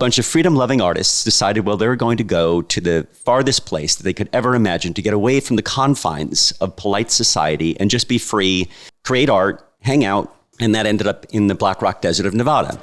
bunch of freedom-loving artists decided, well, they were going to go to the farthest place that they could ever imagine to get away from the confines of polite society and just be free, create art, hang out, and that ended up in the Black Rock Desert of Nevada.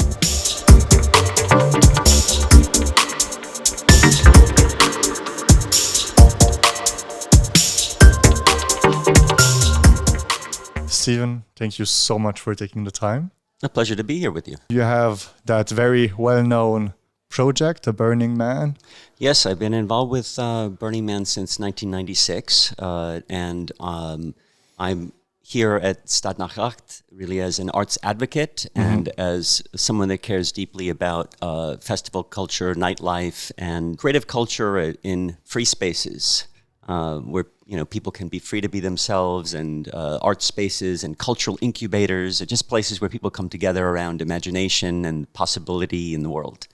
Steven, thank you so much for taking the time. A pleasure to be here with you. You have that very well-known project, The Burning Man. Yes, I've been involved with Burning Man since 1996, and I'm here at Stad Nacht really as an arts advocate and as someone that cares deeply about festival culture, nightlife, and creative culture in free spaces where people can be free to be themselves, and art spaces and cultural incubators, just places where people come together around imagination and possibility in the world.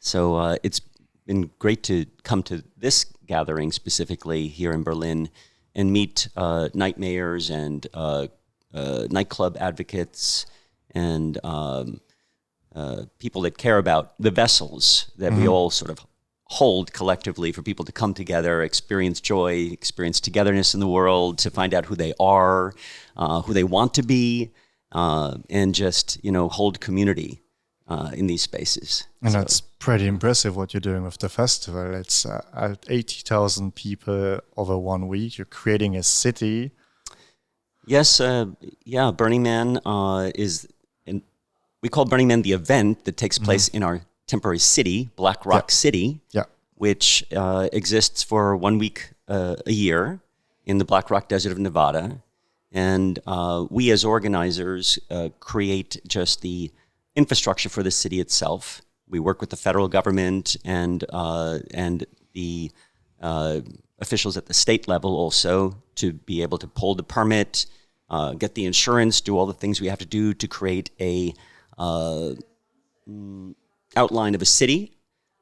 So it's been great to come to this gathering specifically here in Berlin and meet night mayors and nightclub advocates and people that care about the vessels that we all sort of hold collectively for people to come together, experience joy, experience togetherness in the world, to find out who they are, who they want to be, and just, hold community in these spaces. And that's pretty impressive what you're doing with the festival. It's at 80,000 people over 1 week. You're creating a city. Yes, Burning Man we call Burning Man the event that takes place in our temporary city, Black Rock City, which exists for 1 week a year in the Black Rock Desert of Nevada. And we as organizers create just the infrastructure for the city itself. We work with the federal government and the officials at the state level also to be able to pull the permit, get the insurance, do all the things we have to do to create a outline of a city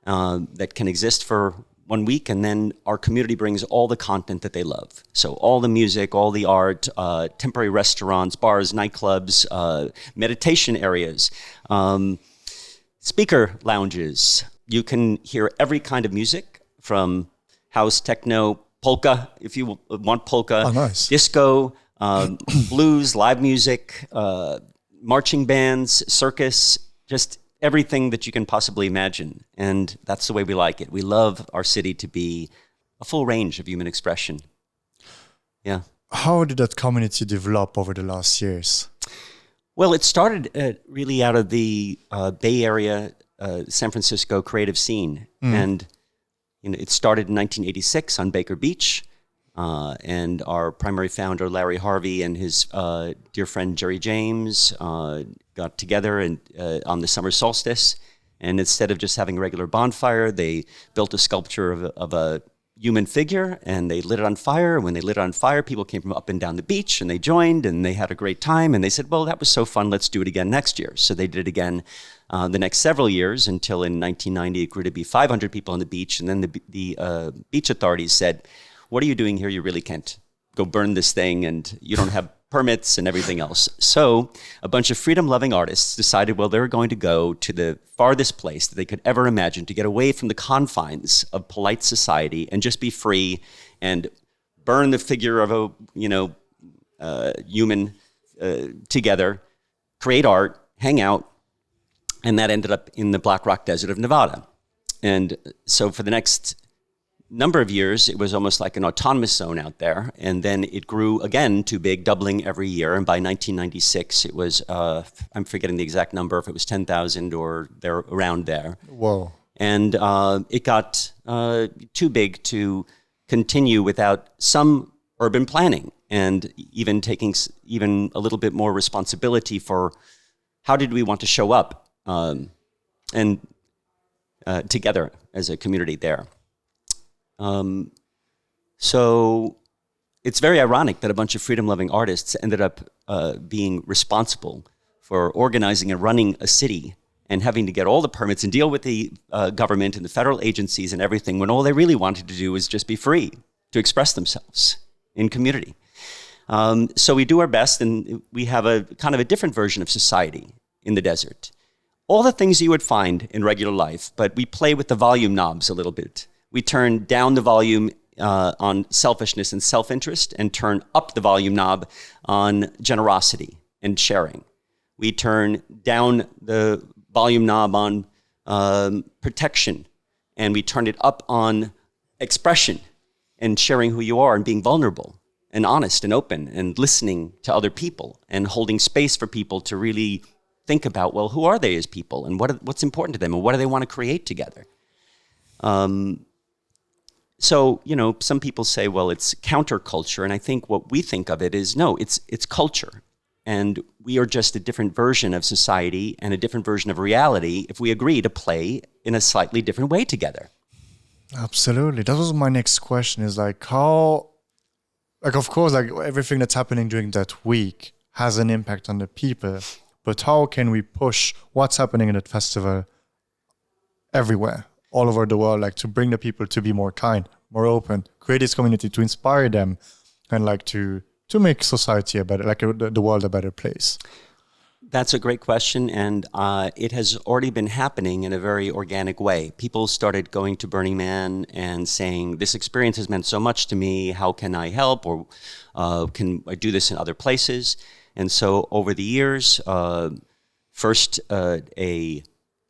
that can exist for 1 week, and then our community brings all the content that they love. So all the music, all the art, temporary restaurants, bars, nightclubs, meditation areas, speaker lounges. You can hear every kind of music from house, techno, polka, if you want polka, disco, blues, live music, marching bands, circus, just everything that you can possibly imagine. And that's the way we like it. We love our city to be a full range of human expression. Yeah. How did that community develop over the last years? Well, it started really out of the Bay Area, San Francisco creative scene. And it started in 1986 on Baker Beach. And our primary founder, Larry Harvey, and his dear friend, Jerry James, got together on the summer solstice. And instead of just having a regular bonfire, they built a sculpture of a human figure, and they lit it on fire. When they lit it on fire, people came from up and down the beach, and they joined, and they had a great time. And they said, well, that was so fun, let's do it again next year. So they did it again the next several years until in 1990 it grew to be 500 people on the beach. And then the beach authorities said, what are you doing here? You really can't go burn this thing, and you don't have permits and everything else. So a bunch of freedom-loving artists decided, well, they were going to go to the farthest place that they could ever imagine to get away from the confines of polite society and just be free and burn the figure of a human together, create art, hang out, and that ended up in the Black Rock Desert of Nevada. And so for the next number of years, it was almost like an autonomous zone out there. And then it grew again too big, doubling every year. And by 1996, it was, I'm forgetting the exact number, if it was 10,000 or around there. Whoa. And it got too big to continue without some urban planning and even taking even a little bit more responsibility for how did we want to show up and together as a community there. So it's very ironic that a bunch of freedom-loving artists ended up being responsible for organizing and running a city and having to get all the permits and deal with the government and the federal agencies and everything, when all they really wanted to do was just be free to express themselves in community. So we do our best, and we have a kind of a different version of society in the desert. all the things you would find in regular life, but we play with the volume knobs a little bit. We turn down the volume on selfishness and self-interest and turn up the volume knob on generosity and sharing. We turn down the volume knob on protection, and we turn it up on expression and sharing who you are and being vulnerable and honest and open and listening to other people and holding space for people to really think about, well, who are they as people and what's important to them and what do they want to create together? So, some people say, well, it's counterculture. And I think what we think of it is, no, it's culture. And we are just a different version of society and a different version of reality if we agree to play in a slightly different way together. Absolutely. That was my next question, is like how, like, of course, like everything that's happening during that week has an impact on the people, but how can we push what's happening in that festival everywhere, all over the world, like to bring the people to be more kind, more open, create this community, to inspire them, and like to make society a better, like the world a better place? That's a great question, and it has already been happening in a very organic way. People started going to Burning Man and saying, this experience has meant so much to me, how can I help, or can I do this in other places? And so over the years, first an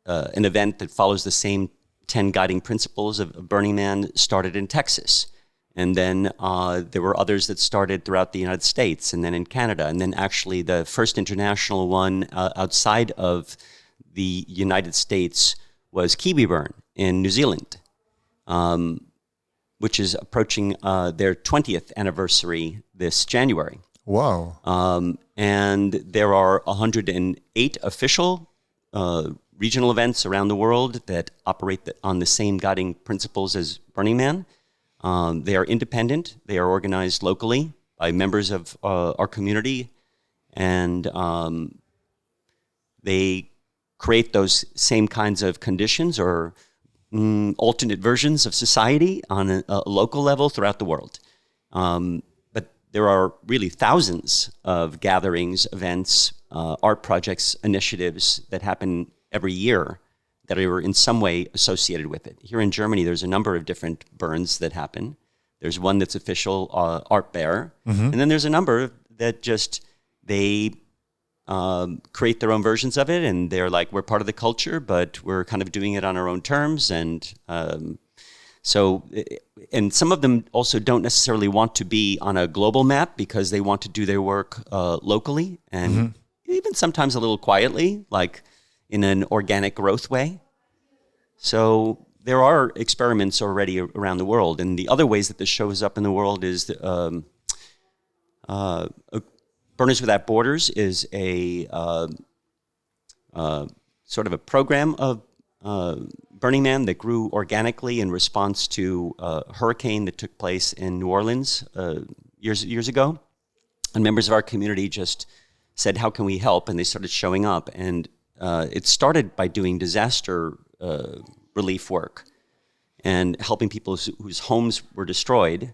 event that follows the same 10 guiding principles of Burning Man started in Texas. And then there were others that started throughout the United States and then in Canada. And then actually the first international one outside of the United States was Kiwi Burn in New Zealand, which is approaching their 20th anniversary this January. Wow. And there are 108 official regional events around the world that operate on the same guiding principles as Burning Man. They are independent. They are organized locally by members of our community, and they create those same kinds of conditions or alternate versions of society on a local level throughout the world. But there are really thousands of gatherings, events, art projects, initiatives that happen every year that are in some way associated with it. Here in Germany, there's a number of different burns that happen. There's one that's official, Art Bear, and then there's a number that just, they create their own versions of it, and they're like, we're part of the culture, but we're kind of doing it on our own terms, and some of them also don't necessarily want to be on a global map because they want to do their work locally, and even sometimes a little quietly, like in an organic growth way. So there are experiments already around the world. And the other ways that this shows up in the world is Burners Without Borders is a sort of a program of Burning Man that grew organically in response to a hurricane that took place in New Orleans years ago. And members of our community just said, how can we help? And they started showing up. And it started by doing disaster relief work and helping people whose homes were destroyed.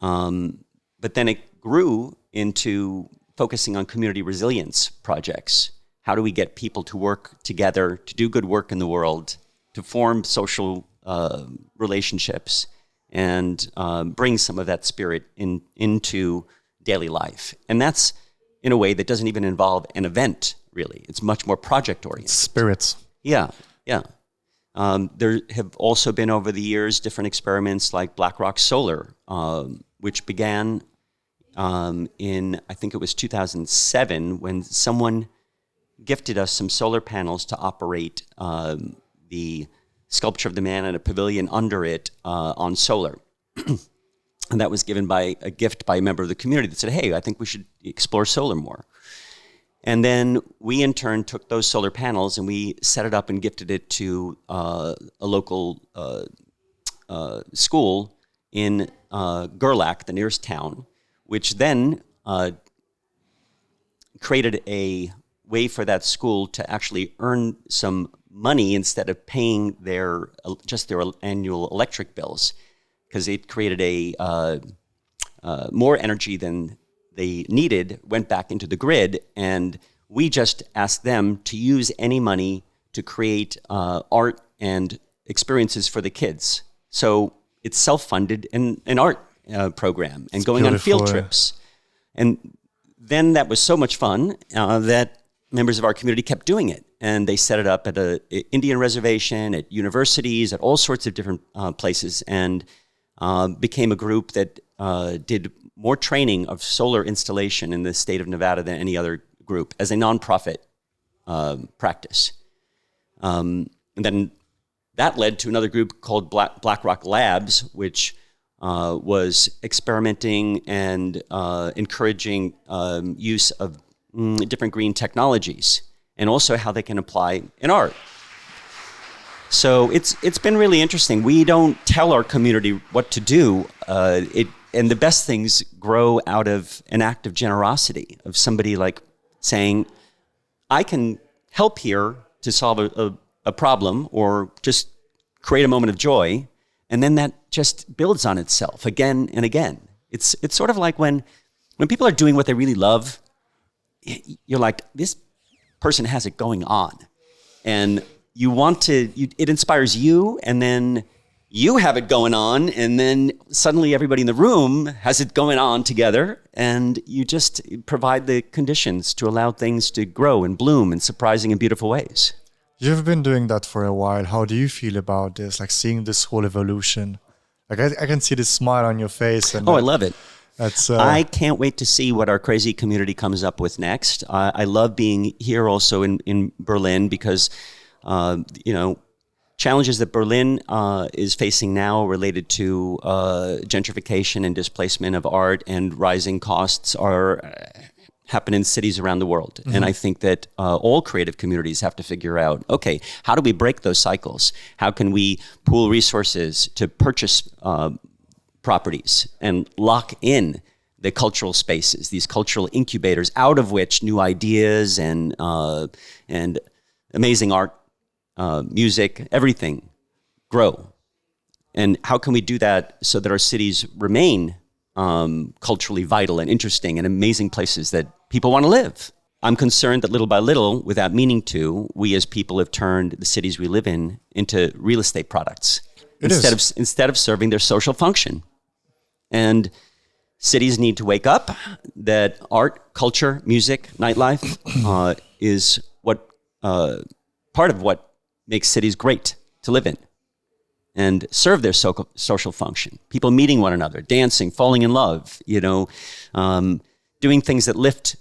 But then it grew into focusing on community resilience projects. How do we get people to work together, to do good work in the world, to form social relationships, and bring some of that spirit into daily life? And that's in a way that doesn't even involve an event, really. It's much more project-oriented. Spirits. Yeah. There have also been over the years different experiments like BlackRock Solar, which began in, I think it was 2007, when someone gifted us some solar panels to operate the sculpture of the man and a pavilion under it on solar. And that was given by a gift by a member of the community that said, hey, I think we should explore solar more. And then we, in turn, took those solar panels and we set it up and gifted it to a local school in Gerlach, the nearest town, which then created a way for that school to actually earn some money instead of paying their annual electric bills, because it created more energy than they needed, went back into the grid, and we just asked them to use any money to create art and experiences for the kids. So it's self-funded an art program and going on field trips. And then that was so much fun that members of our community kept doing it. And they set it up at an Indian reservation, at universities, at all sorts of different places, and became a group that did more training of solar installation in the state of Nevada than any other group as a nonprofit practice. And then that led to another group called Black Rock Labs, which was experimenting and encouraging use of different green technologies, and also how they can apply in art. So it's been really interesting. We don't tell our community what to do. And the best things grow out of an act of generosity, of somebody like saying, I can help here to solve a problem or just create a moment of joy. And then that just builds on itself again and again. It's sort of like when people are doing what they really love, you're like, this person has it going on. And you want to, it inspires you, and then you have it going on, and then suddenly everybody in the room has it going on together, and you just provide the conditions to allow things to grow and bloom in surprising and beautiful ways. You've been doing that for a while. How do you feel about this? Like seeing this whole evolution? Like I can see this smile on your face. And I love it. That's, I can't wait to see what our crazy community comes up with next. I love being here also in Berlin because, challenges that Berlin is facing now related to gentrification and displacement of art and rising costs happen in cities around the world. Mm-hmm. And I think that all creative communities have to figure out, okay, how do we break those cycles? How can we pool resources to purchase properties and lock in the cultural spaces, these cultural incubators out of which new ideas and amazing art, music, everything grow? And how can we do that so that our cities remain culturally vital and interesting and amazing places that people want to live? I'm concerned that little by little, without meaning to, we as people have turned the cities we live in into real estate products instead of serving their social function. And cities need to wake up that art, culture, music, nightlife is what part of what makes cities great to live in and serve their social function. People meeting one another, dancing, falling in love, doing things that lift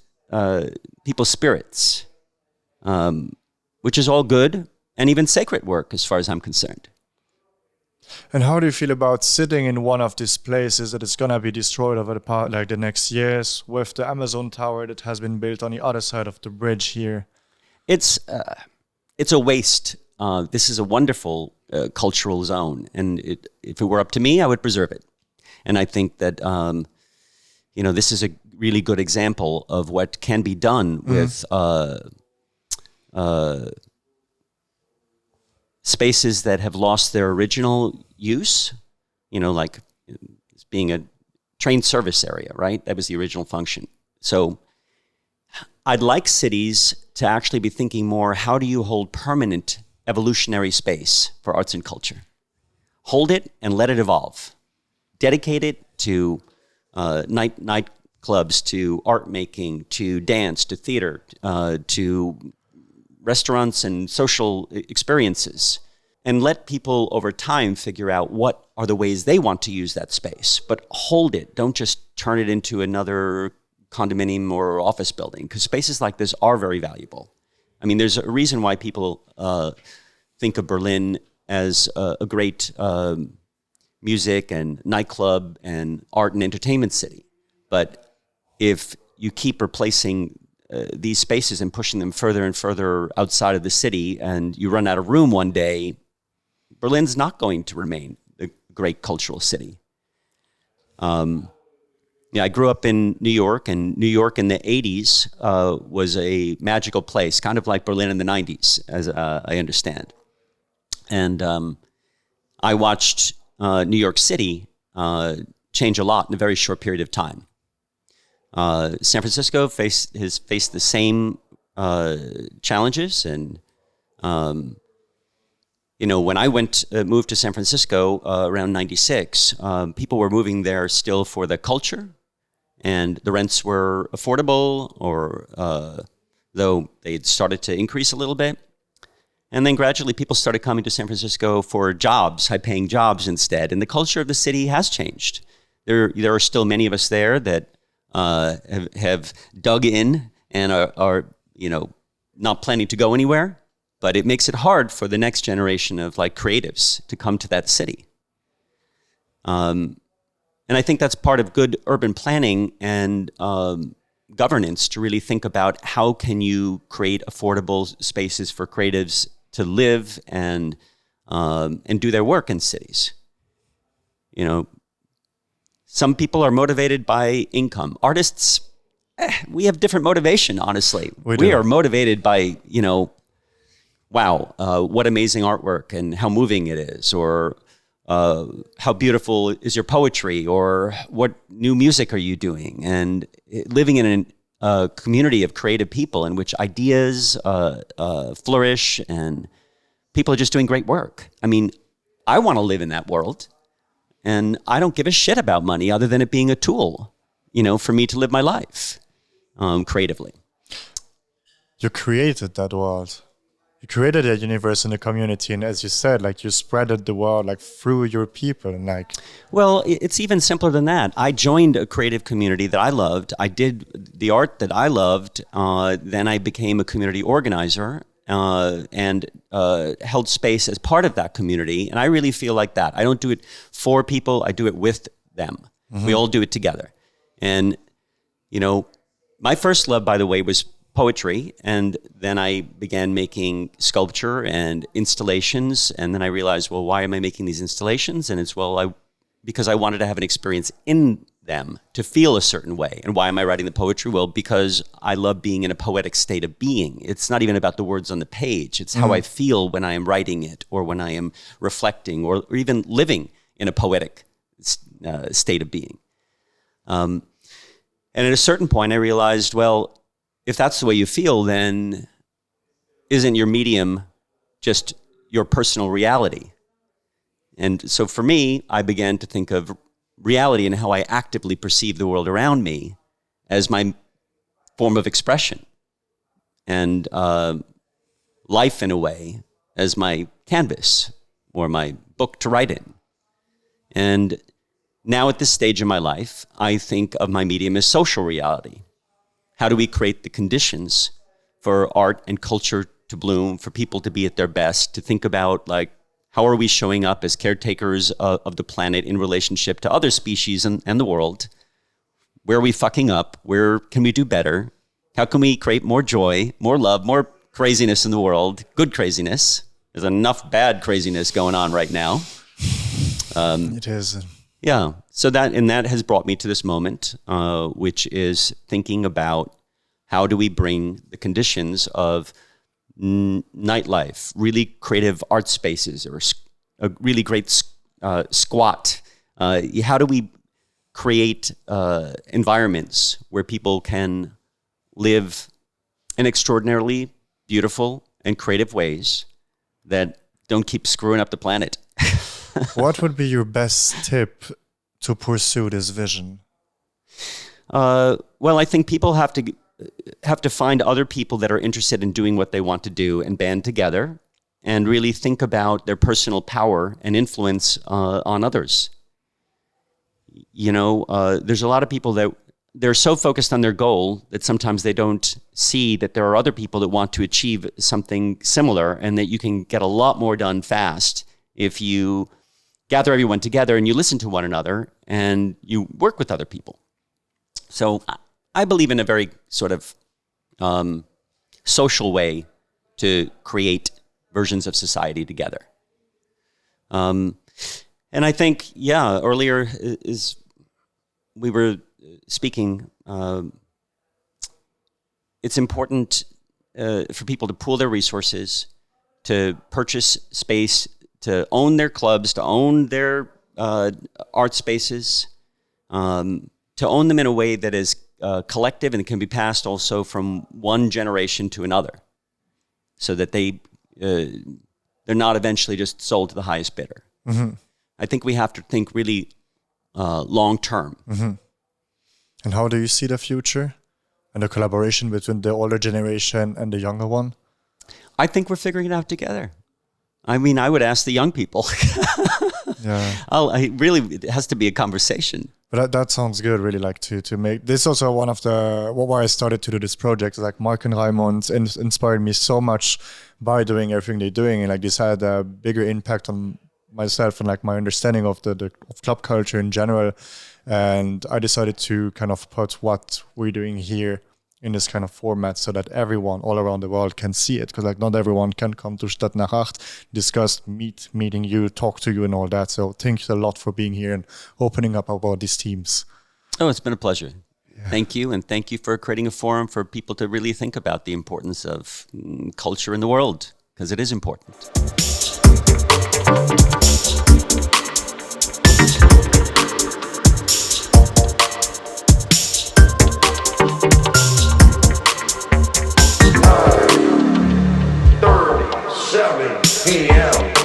people's spirits, which is all good and even sacred work as far as I'm concerned. And how do you feel about sitting in one of these places that is going to be destroyed over the next years, with the Amazon Tower that has been built on the other side of the bridge here? It's a waste. This is a wonderful cultural zone, and if it were up to me, I would preserve it. And I think that this is a really good example of what can be done with spaces that have lost their original use, like being a train service area, right? That was the original function. So I'd like cities to actually be thinking more, how do you hold permanent evolutionary space for arts and culture? Hold it and let it evolve. Dedicate it to night clubs, to art making, to dance, to theater, to restaurants and social experiences, and let people over time figure out what are the ways they want to use that space. But hold it. Don't just turn it into another condominium or office building, because spaces like this are very valuable. I mean, there's a reason why people think of Berlin as a great music and nightclub and art and entertainment city. But if you keep replacing these spaces and pushing them further and further outside of the city, and you run out of room one day, Berlin's not going to remain a great cultural city. I grew up in New York, and New York in the 80s was a magical place, kind of like Berlin in the 90s, as I understand. And I watched New York City change a lot in a very short period of time. San Francisco has faced the same challenges and When I moved to San Francisco around 96, people were moving there still for the culture, and the rents were affordable, or though they'd started to increase a little bit. And then gradually people started coming to San Francisco for jobs, high-paying jobs instead. And the culture of the city has changed. There are still many of us there that have dug in and are not planning to go anywhere. But it makes it hard for the next generation of creatives to come to that city. And I think that's part of good urban planning and governance, to really think about how can you create affordable spaces for creatives to live and do their work in cities. Some people are motivated by income. Artists, we have different motivation, honestly. We are motivated by, wow, what amazing artwork and how moving it is, or how beautiful is your poetry, or what new music are you doing? And living in a community of creative people in which ideas flourish and people are just doing great work. I mean, I want to live in that world, and I don't give a shit about money other than it being a tool, for me to live my life creatively. You created that world. You created a universe in a community, and as you said, you spreaded the world through your people, and Well, it's even simpler than that. I joined a creative community that I loved. I did the art that I loved. Then I became a community organizer and held space as part of that community. And I really feel like that. I don't do it for people. I do it with them. Mm-hmm. We all do it together. And my first love, by the way, was poetry, and then I began making sculpture and installations, and then I realized, well, why am I making these installations? And it's because I wanted to have an experience in them, to feel a certain way. And why am I writing the poetry? Well, because I love being in a poetic state of being. It's not even about the words on the page. It's how I feel when I am writing it, or when I am reflecting, or even living in a poetic state of being. And at a certain point, I realized, well, if that's the way you feel, then isn't your medium just your personal reality? And so for me, I began to think of reality and how I actively perceive the world around me as my form of expression, and life, in a way, as my canvas or my book to write in. And now at this stage in my life, I think of my medium as social reality. How do we create the conditions for art and culture to bloom, for people to be at their best, to think about how are we showing up as caretakers of the planet in relationship to other species and the world? Where are we fucking up? Where can we do better? How can we create more joy, more love, more craziness in the world? Good craziness. There's enough bad craziness going on right now. It is. Yeah. So that has brought me to this moment, which is thinking about how do we bring the conditions of nightlife, really creative art spaces, or a really great squat. How do we create environments where people can live in extraordinarily beautiful and creative ways that don't keep screwing up the planet? What would be your best tip to pursue this vision? Well, I think people have to find other people that are interested in doing what they want to do and band together and really think about their personal power and influence on others. There's a lot of people that they're so focused on their goal that sometimes they don't see that there are other people that want to achieve something similar, and that you can get a lot more done fast if you gather everyone together and you listen to one another and you work with other people. So I believe in a very sort of social way to create versions of society together. And I think, earlier we were speaking, it's important for people to pool their resources, to purchase space, to own their clubs, to own their art spaces, to own them in a way that is collective and can be passed also from one generation to another, so that they they're not eventually just sold to the highest bidder. I think we have to think really long term. And how do you see the future and the collaboration between the older generation and the younger one? I think we're figuring it out together. I mean, I would ask the young people. It has to be a conversation. But that sounds good, really, like to make this also one of the why I started to do this project. Like Mark and Raymond inspired me so much by doing everything they're doing, and like this had a bigger impact on myself and like my understanding of of club culture in general. And I decided to kind of put what we're doing here in this kind of format so that everyone all around the world can see it, because like not everyone can come to Stadt nach Acht, discuss, meeting you, talk to you and all that. So thank you a lot for being here and opening up about these teams. Oh, it's been a pleasure. Yeah. Thank you. And thank you for creating a forum for people to really think about the importance of culture in the world, because it is important. 7 p.m.